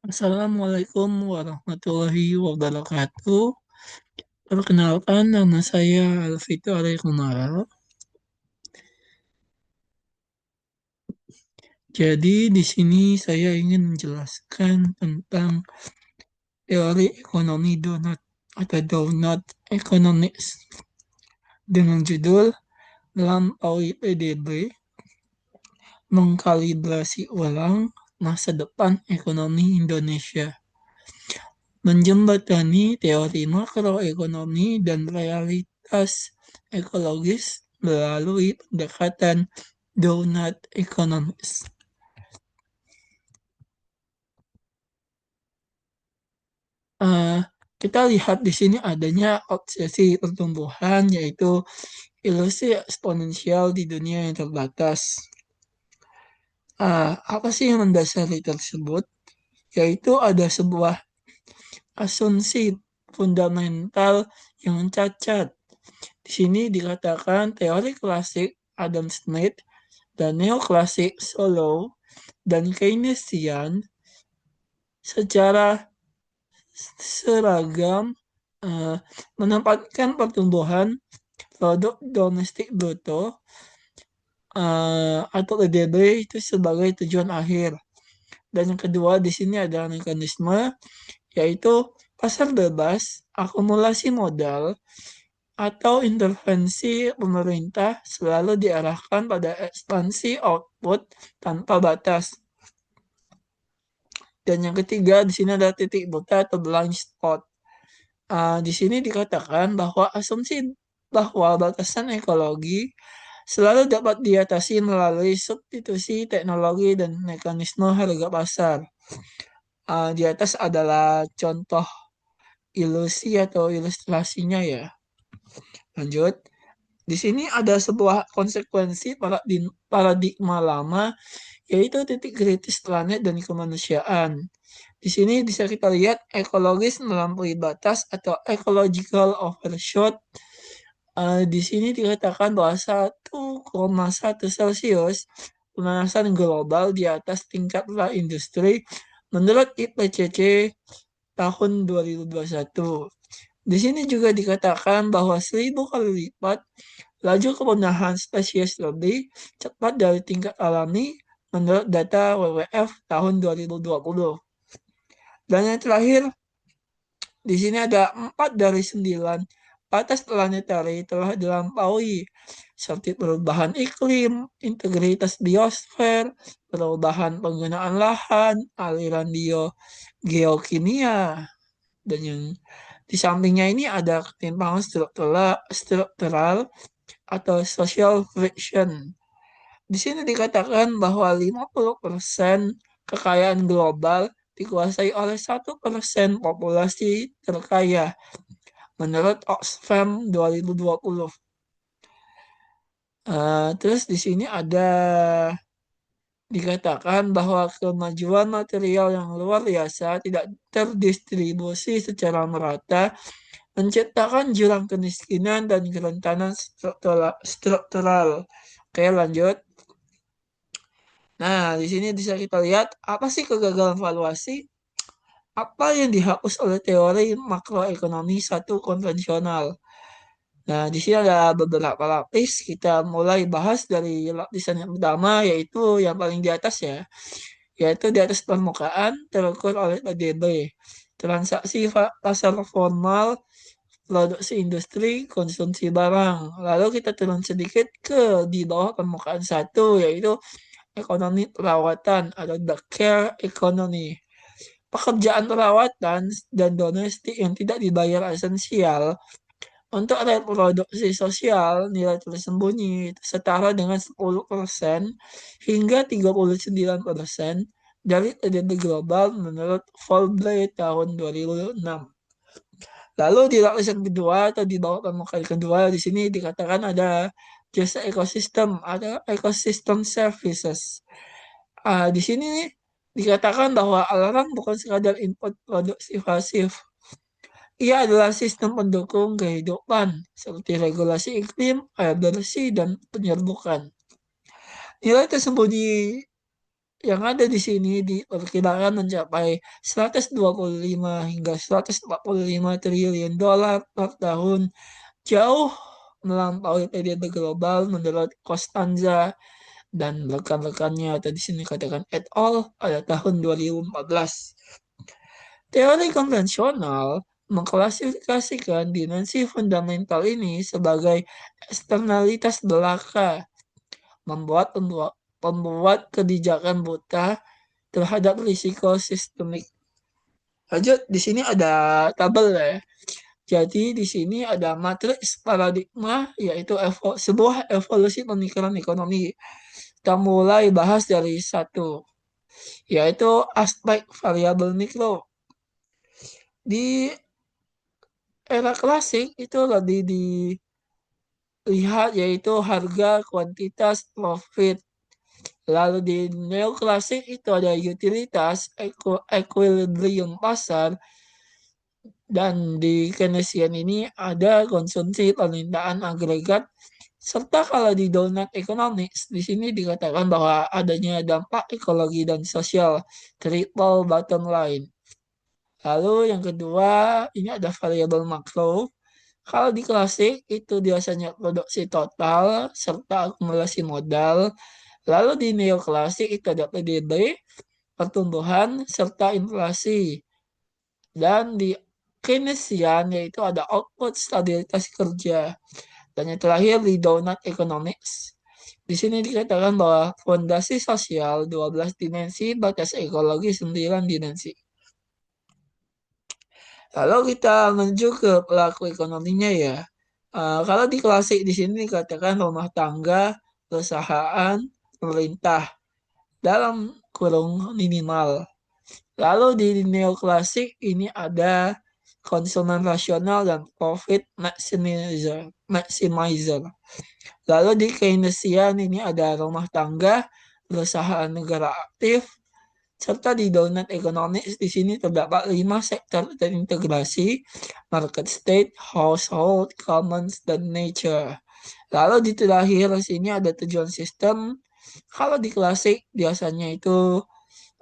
Assalamualaikum warahmatullahi wabarakatuh. Perkenalkan, nama saya Alvito Arekumara. Jadi di sini saya ingin menjelaskan tentang teori ekonomi donat atau donut economics dengan judul Melampaui PDB, Mengkalibrasi Ulang Masa Depan Ekonomi Indonesia. Menjembatani teori makroekonomi dan realitas ekologis melalui pendekatan donut economics. Uh, Kita lihat di sini adanya obsesi pertumbuhan, yaitu ilusi eksponensial di dunia yang terbatas. Apa sih yang mendasari tersebut? Yaitu ada sebuah asumsi fundamental yang cacat. Di sini dikatakan teori klasik Adam Smith dan neoklasik Solow dan Keynesian secara seragam menempatkan pertumbuhan produk domestik bruto atau PDB itu sebagai tujuan akhir. Dan yang kedua di sini ada mekanisme, yaitu pasar bebas, akumulasi modal, atau intervensi pemerintah selalu diarahkan pada ekspansi output tanpa batas. Dan yang ketiga di sini ada titik buta atau blind spot. Di sini dikatakan bahwa asumsi bahwa batasan ekologi selalu dapat diatasi melalui substitusi teknologi dan mekanisme harga pasar. Di atas adalah contoh ilusi atau ilustrasinya ya. Lanjut. Di sini ada sebuah konsekuensi paradigma lama, yaitu titik kritis planet dan kemanusiaan. Di sini bisa kita lihat ekologis melampaui batas atau ecological overshoot. Di sini dikatakan bahwa 1,1 Celsius pemanasan global di atas tingkat pra-industri menurut IPCC tahun 2021. Di sini juga dikatakan bahwa 1000 kali lipat laju kepunahan spesies lebih cepat dari tingkat alami menurut data WWF tahun 2020. Dan yang terakhir, di sini ada 4 dari 9 batas planetari telah dilampaui, seperti perubahan iklim, integritas biosfer, perubahan penggunaan lahan, aliran geokimia, dan yang di sampingnya ini ada ketimpangan struktural atau social friction. Di sini dikatakan bahwa 50% kekayaan global dikuasai oleh 1% populasi terkaya menurut Oxfam 2020. Terus di sini ada dikatakan bahwa kemajuan material yang luar biasa tidak terdistribusi secara merata, menciptakan jurang kemiskinan dan kerentanan struktural. Oke, lanjut. Nah, di sini bisa kita lihat apa sih kegagalan valuasi? Apa yang dihapus oleh teori makroekonomi satu konvensional? Nah, di sini ada beberapa lapis. Kita mulai bahas dari lapisan yang pertama, yaitu yang paling di atas ya, yaitu di atas permukaan terukur oleh PDB. Transaksi pasar formal, produksi industri, konsumsi barang. Lalu kita turun sedikit ke di bawah permukaan satu, yaitu ekonomi perawatan atau the care economy. Pekerjaan perawatan dan domestik yang tidak dibayar esensial untuk reproduksi sosial nilai tersembunyi setara dengan 10% hingga 39% dari PDB global menurut Fulbright tahun 2006. Lalu di lapisan kedua atau di bawah permukaan kedua di sini dikatakan ada jasa ekosistem, ada ekosistem services. Di sini dikatakan bahwa alarm bukan sekadar input produksi pasif. Ia adalah sistem pendukung kehidupan seperti regulasi iklim, air bersih, dan penyerbukan. Nilai tersembunyi yang ada di sini diperkirakan mencapai 125 hingga 145 triliun dolar per tahun, jauh melampaui PDB global menurut Costanza dan rekan-rekannya atau di sini katakan et al. Pada tahun 2014. Teori konvensional mengklasifikasikan dimensi fundamental ini sebagai eksternalitas belaka, membuat pembuat kebijakan buta terhadap risiko sistemik. Lanjut, di sini ada tabel ya. Jadi di sini ada matriks paradigma, yaitu sebuah evolusi pemikiran ekonomi. Kita mulai bahas dari satu, yaitu aspek variabel mikro. Di era klasik itu lebih dilihat yaitu harga, kuantitas, profit. Lalu di neoklasik itu ada utilitas, equilibrium pasar, dan di Keynesian ini ada konsumsi permintaan agregat. Serta kalau di donut economics, di sini dikatakan bahwa adanya dampak ekologi dan sosial, triple bottom line. Lalu yang kedua, ini ada variabel makro. Kalau di klasik itu biasanya produksi total serta akumulasi modal. Lalu di neoklasik itu ada PDB, pertumbuhan serta inflasi. Dan di Keynesian yaitu ada output stabilitas kerja. Dan yang terakhir di donut economics. Di sini dikatakan bahwa fondasi sosial 12 dimensi, batas ekologi 9 dimensi. Kalau kita menuju ke pelaku ekonominya ya, kalau di klasik di sini dikatakan rumah tangga, perusahaan, pemerintah dalam kurung minimal. Lalu di neoklasik ini ada konsumen rasional dan profit maximizer. Lalu di Keynesian ini ada rumah tangga, perusahaan negara aktif, serta di donut economics di sini terdapat 5 sektor terintegrasi, market state, household, commons, dan nature. Lalu di terakhir sini ada tujuan sistem. Kalau di klasik biasanya itu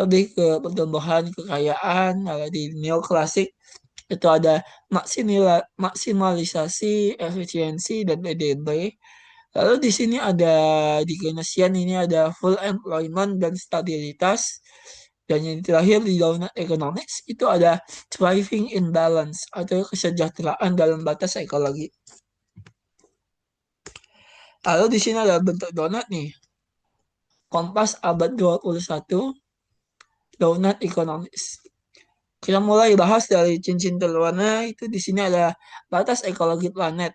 lebih ke pertumbuhan kekayaan. Kalau di neoklasik itu ada maksimalisasi efisiensi dan PDB. Lalu di sini ada di Keynesian ini ada full employment dan stabilitas. Dan yang terakhir di donut economics itu ada thriving in balance atau kesejahteraan dalam batas ekologi. Lalu di sini ada bentuk donat nih. Kompas abad 21, donut economics. Kita mulai bahas dari cincin berwarna itu di sini ada batas ekologi planet.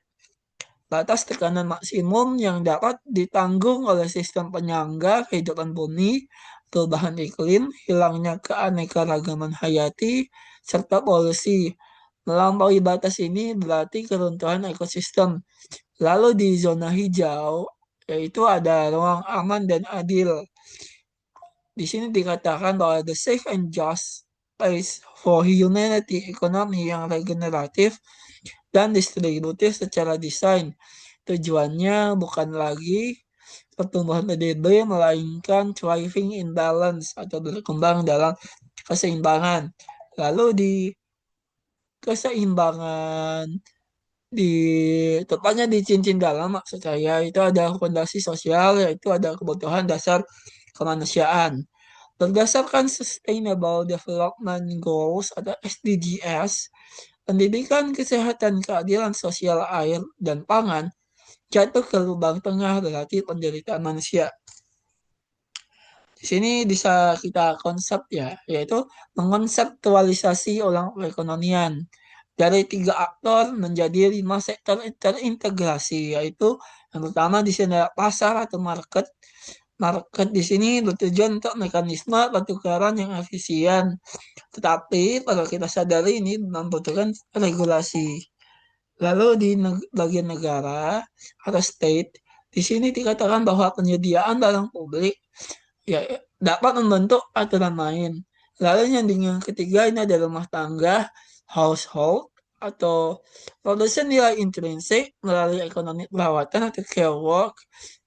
Batas tekanan maksimum yang dapat ditanggung oleh sistem penyangga kehidupan bumi, perubahan iklim, hilangnya keanekaragaman hayati, serta polusi. Melampaui batas ini berarti keruntuhan ekosistem. Lalu di zona hijau, yaitu ada ruang aman dan adil. Di sini dikatakan bahwa the safe and just place for humanity ekonomi yang regeneratif dan distributif secara desain. Tujuannya bukan lagi pertumbuhan PDB, melainkan thriving in balance atau berkembang dalam keseimbangan. Lalu di keseimbangan di tepatnya di cincin dalam maksud saya itu ada fondasi sosial yaitu ada kebutuhan dasar kemanusiaan. Berdasarkan Sustainable Development Goals atau SDGs, pendidikan, kesehatan, keadilan sosial, air, dan pangan jatuh ke lubang tengah berarti penderitaan manusia. Di sini bisa kita konsep ya, yaitu mengonseptualisasi ulang perekonomian dari 3 aktor menjadi 5 sektor terintegrasi, yaitu yang pertama di sini ada pasar atau market. Market di sini bertujuan untuk mekanisme pertukaran yang efisien. Tetapi kalau kita sadari ini membutuhkan regulasi. Lalu di bagian negara atau state, di sini dikatakan bahwa penyediaan barang publik ya dapat membentuk aturan main. Lalu yang ketiga ini ada rumah tangga, household atau produsen nilai intrinsik melalui ekonomi perawatan atau care work.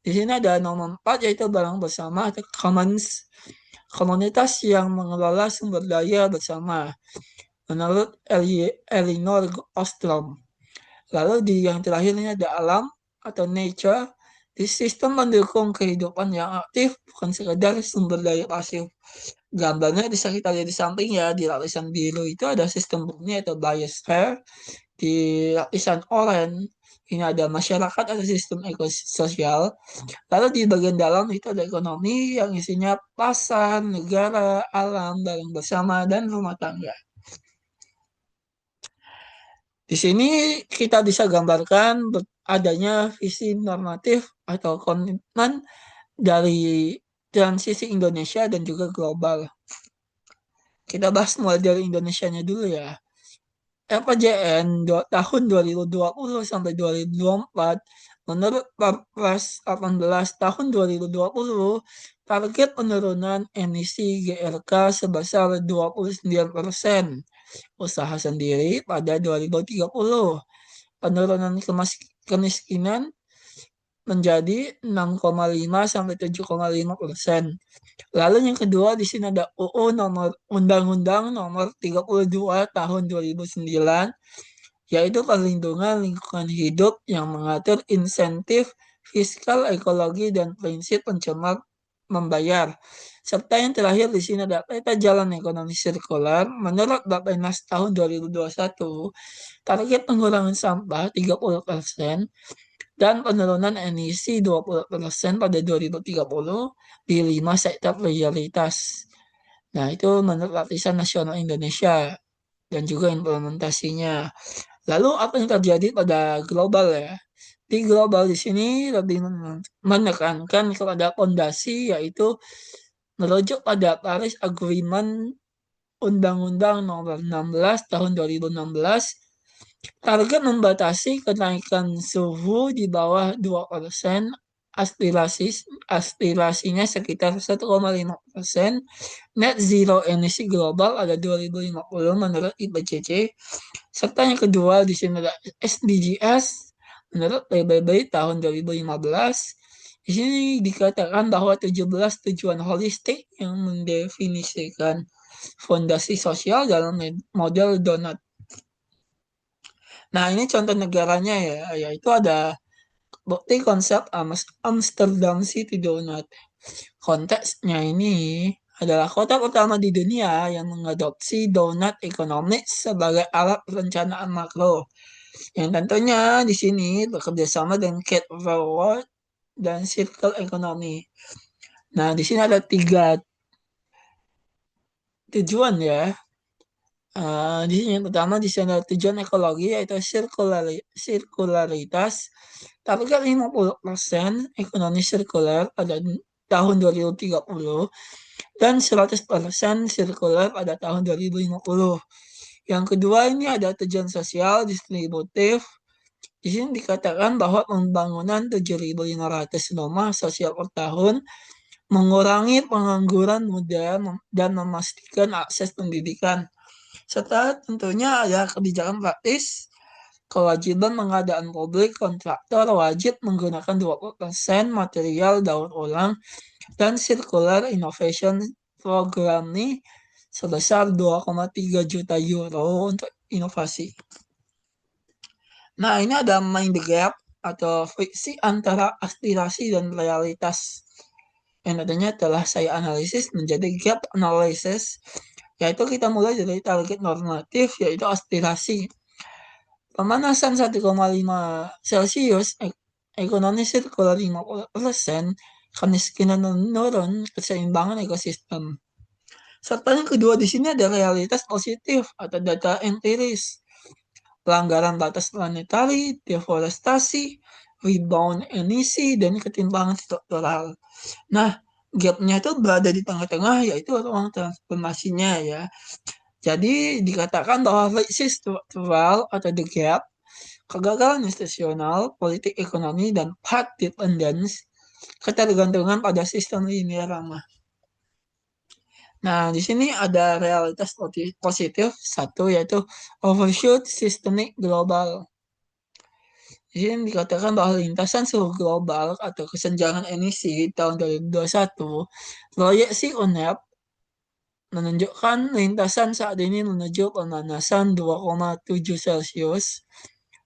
Di sini ada nomor 4 yaitu barang bersama atau commons. komunitas yang mengelola sumber daya bersama, menurut Elinor Ostrom. Lalu di yang terakhir ini ada alam atau nature. Di sistem mendukung kehidupan yang aktif, bukan sekedar sumber daya pasif. Gambarnya bisa kita lihat di samping ya, di lapisan biru itu ada sistem bumi atau biosphere. Di lapisan oranye ini ada masyarakat atau sistem ekososial. Lalu di bagian dalam itu ada ekonomi yang isinya pasar, negara, alam, barang bersama, dan rumah tangga. Di sini kita bisa gambarkan adanya visi normatif atau komitmen dari transisi Indonesia dan juga global. Kita bahas mulai dari Indonesianya dulu ya. RPJM tahun 2020 sampai 2024, menurut Perpres 18 tahun 2020, target penurunan emisi GRK sebesar 29% usaha sendiri pada 2030. Penurunan kemiskinan menjadi 6,5 sampai 7,5%. Lalu yang kedua di sini ada Undang-Undang nomor 32 tahun 2009, yaitu perlindungan lingkungan hidup yang mengatur insentif fiskal ekologi dan prinsip pencemar membayar. Serta yang terakhir di sini ada peta jalan ekonomi sirkular. Menurut Bappenas tahun 2021, target pengurangan sampah 30% dan penurunan emisi 20% pada 2030 di 5 sektor prioritas. Nah, itu menurut lapisan nasional Indonesia dan juga implementasinya. Lalu apa yang terjadi pada global ya? Di global di sini lebih menekankan kepada fondasi, yaitu merujuk pada Paris Agreement Undang-Undang Nomor 16 Tahun 2016. Target membatasi kenaikan suhu di bawah 2%, aspirasinya sekitar 1,5%, net zero emisi global ada 2050 menurut IPCC, serta yang kedua di sini ada SDGs menurut PBB tahun 2015. Di sini dikatakan bahwa 17 tujuan holistik yang mendefinisikan fondasi sosial dalam model donat. Nah, ini contoh negaranya ya, yaitu ada bukti konsep Amsterdam City Donut. Konteksnya ini adalah kota pertama di dunia yang mengadopsi donut ekonomi sebagai alat perencanaan makro. Yang tentunya di sini bekerja sama dengan Kate Raworth dan Circle Economy. Nah, di sini ada 3 tujuan ya. Di sini yang pertama di sini ada tujuan ekologi yaitu sirkularitas. Target 50% ekonomi sirkular pada tahun 2030 dan 100% sirkular pada tahun 2050. Yang kedua ini ada tujuan sosial distributif. Di sini dikatakan bahwa pembangunan 7.500 rumah sosial per tahun mengurangi pengangguran muda dan memastikan akses pendidikan. Serta tentunya ada kebijakan praktis, kewajiban pengadaan publik, kontraktor wajib menggunakan 20% material daur ulang, dan Circular Innovation Program ini sebesar 2,3 juta euro untuk inovasi. Nah, ini ada mind the gap atau friksi antara aspirasi dan realitas. Yang nantinya telah saya analisis menjadi gap analysis, yaitu kita mulai dari target normatif, yaitu aspirasi. Pemanasan 1,5 Celcius, ekonomi sirkular 50%, kemiskinan menurun, keseimbangan ekosistem. Serta yang kedua di sini ada realitas positif atau data empiris. Pelanggaran batas planetari, deforestasi, rebound emisi, dan ketimpangan struktural. Nah, gapnya itu berada di tengah-tengah, yaitu ruang transformasinya ya. Jadi dikatakan bahwa krisis struktural atau the gap, kegagalan institusional, politik ekonomi, dan path dependence, ketergantungan pada sistem linear ramah. Nah, di sini ada realitas positif satu, yaitu overshoot systemic global. Di sini dikatakan bahwa lintasan suhu global atau kesenjangan emisi tahun 2021 proyeksi UNEP menunjukkan lintasan saat ini menuju pemanasan 2,7 Celcius,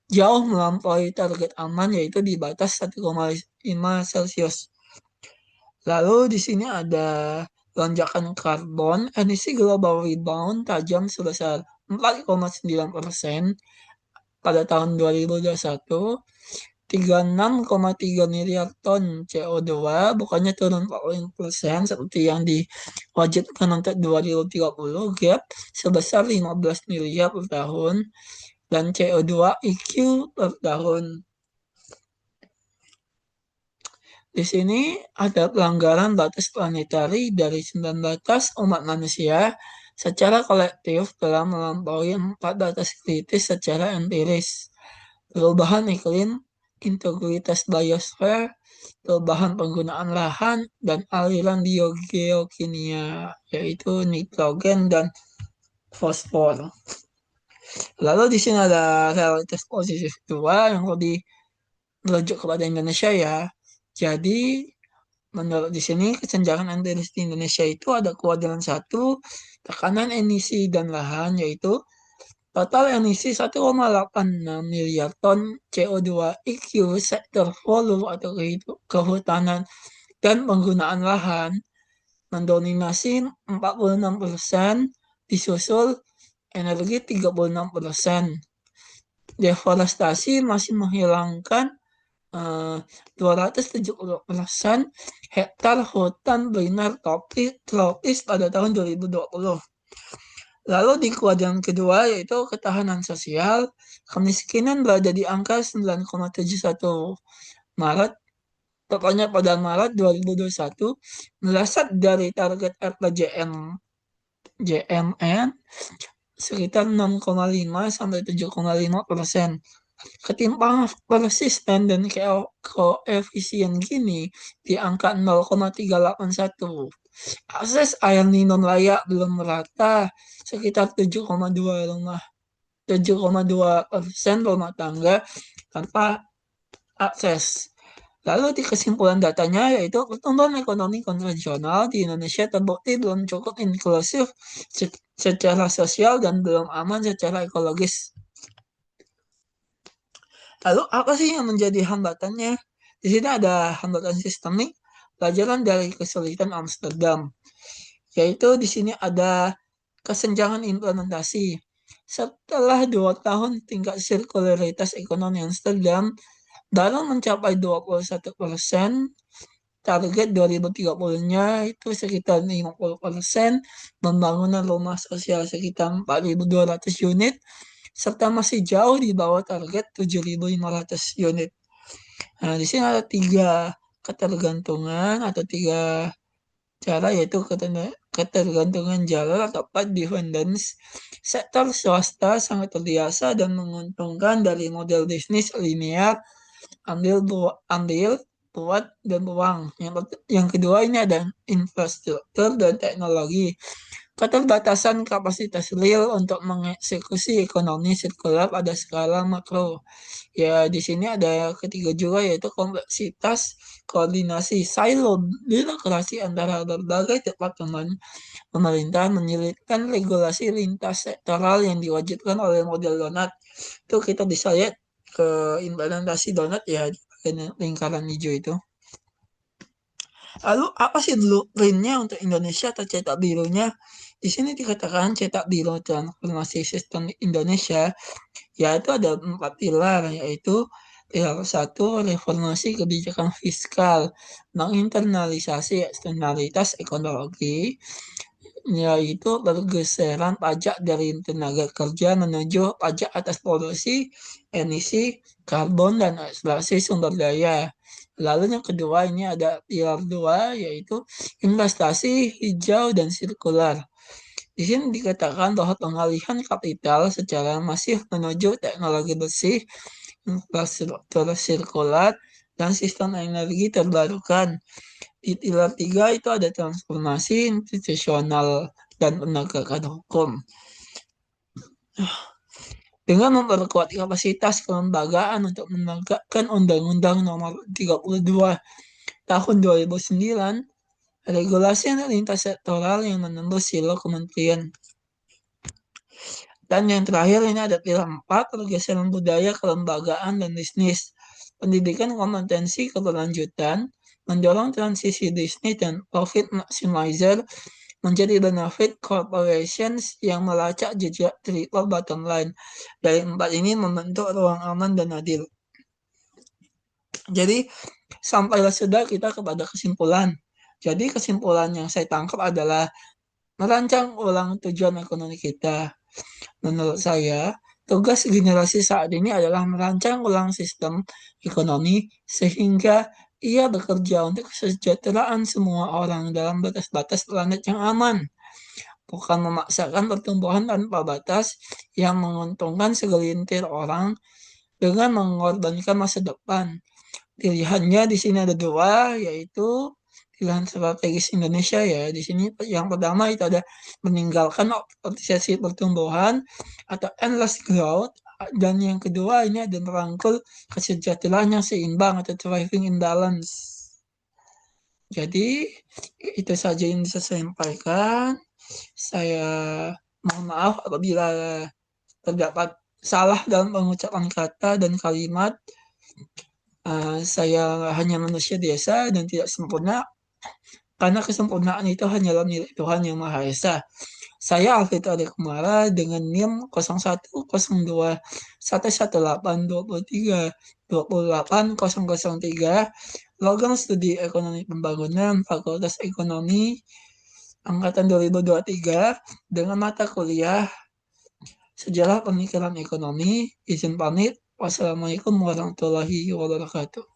jauh melampaui target aman yaitu di batas 1,5 Celcius. Lalu di sini ada lonjakan karbon, emisi global rebound tajam sebesar 4,9% pada tahun 2021, 36,3 miliar ton CO2, bukannya turun 40% seperti yang diwajibkan untuk 2030, gap sebesar 15 miliar per tahun, dan CO2 EQ per tahun. Di sini ada pelanggaran batas planetari dari 19 umat manusia secara kolektif telah melampaui 4 batas kritis secara empiris. Perubahan iklim, integritas biosfer, perubahan penggunaan lahan, dan aliran biogeokimia, yaitu nitrogen dan fosfor. Lalu di sini ada realitas positif dua yang lebih merujuk kepada Indonesia ya. Jadi menurut di sini kesenjangan empiris di Indonesia itu ada kuadran 1, tekanan emisi dan lahan, yaitu total emisi 1,86 miliar ton CO2 EQ sektor volume atau kehutanan dan penggunaan lahan mendominasi 46%, disusul energi 36%. Deforestasi masih menghilangkan 270% hektar hutan primer tropis pada tahun 2020. Lalu di kuadran kedua yaitu ketahanan sosial, kemiskinan berada di angka 9,71 Maret, tepatnya pada Maret 2021, meleset dari target RPJMN sekitar 6,5 sampai 7,5%. Ketimpangan persisten dan koefisien Gini di angka 0,381. Akses air minum layak belum merata, sekitar 7,2% rumah tangga tanpa akses. Lalu di kesimpulan datanya yaitu pertumbuhan ekonomi konvensional di Indonesia terbukti belum cukup inklusif secara sosial dan belum aman secara ekologis. Lalu apa sih yang menjadi hambatannya? Di sini ada hambatan sistemik, pelajaran dari kesulitan Amsterdam, yaitu di sini ada kesenjangan implementasi. Setelah 2 tahun tingkat sirkularitas ekonomi Amsterdam baru mencapai 21%, target 2030-nya itu sekitar 50%, pembangunan rumah sosial sekitar 4.200 unit, serta masih jauh di bawah target 7.500 unit. Nah, di sini ada 3 ketergantungan atau 3 cara, yaitu ketergantungan jalur atau path dependence. Sektor swasta sangat terbiasa dan menguntungkan dari model bisnis linear, ambil, buat, dan buang. Yang kedua ini ada infrastruktur dan teknologi. Keterbatasan kapasitas real untuk mengeksekusi ekonomi sirkular pada skala makro. Ya, di sini ada ketiga juga yaitu kompleksitas, koordinasi, silo, birokrasi antara berbagai departemen pemerintah menyulitkan regulasi lintas sektoral yang diwajibkan oleh model donat. Itu kita bisa lihat ke implementasi donat ya di lingkaran hijau itu. Lalu apa sih blueprintnya untuk Indonesia atau cetak birunya? Di sini dikatakan cetak biru transformasi sistem Indonesia, yaitu ada 4 pilar, yaitu pilar 1, reformasi kebijakan fiskal, menginternalisasi eksternalitas ekonomi, yaitu pergeseran pajak dari tenaga kerja menuju pajak atas polusi, emisi, karbon, dan ekstraksi sumber daya. Lalu yang kedua ini ada pilar 2 yaitu investasi hijau dan sirkular. Di sini dikatakan bahwa pengalihan kapital secara masif menuju teknologi bersih, infrastruktur sirkular, dan sistem energi terbarukan. Di pilar 3 itu ada transformasi institusional dan penegakan hukum. Dengan memperkuat kapasitas kelembagaan untuk menegakkan Undang-Undang Nomor 32 Tahun 2009 Regulasi lintas sektoral yang menembus silo kementerian. Dan yang terakhir ini ada pilar 4, pergeseran budaya, kelembagaan, dan bisnis. Pendidikan kompetensi keberlanjutan, mendorong transisi bisnis dan profit maximizer menjadi benefit corporations yang melacak jejak triple bottom line. Dari 4 ini membentuk ruang aman dan adil. Jadi sampailah sudah kita kepada kesimpulan. Jadi kesimpulan yang saya tangkap adalah merancang ulang tujuan ekonomi kita. Menurut saya, tugas generasi saat ini adalah merancang ulang sistem ekonomi sehingga ia bekerja untuk kesejahteraan semua orang dalam batas-batas planet yang aman, bukan memaksakan pertumbuhan tanpa batas yang menguntungkan segelintir orang dengan mengorbankan masa depan. Pilihannya di sini ada dua, yaitu pilihan strategis Indonesia ya. Di sini yang pertama itu ada meninggalkan optimalisasi pertumbuhan atau endless growth, dan yang kedua ini ada merangkul kesejahteraan yang seimbang atau thriving imbalance. Jadi itu saja yang bisa saya sampaikan. Saya mohon maaf apabila terdapat salah dalam pengucapan kata dan kalimat. Saya hanya manusia biasa dan tidak sempurna, karena kesempurnaan itu hanyalah milik Tuhan Yang Maha Esa. Saya Alfito Adekumara dengan NIM 01 11823 logam studi ekonomi pembangunan Fakultas Ekonomi angkatan 2023 dengan mata kuliah Sejarah Pemikiran Ekonomi. Izin pamit. Wassalamualaikum warahmatullahi wabarakatuh.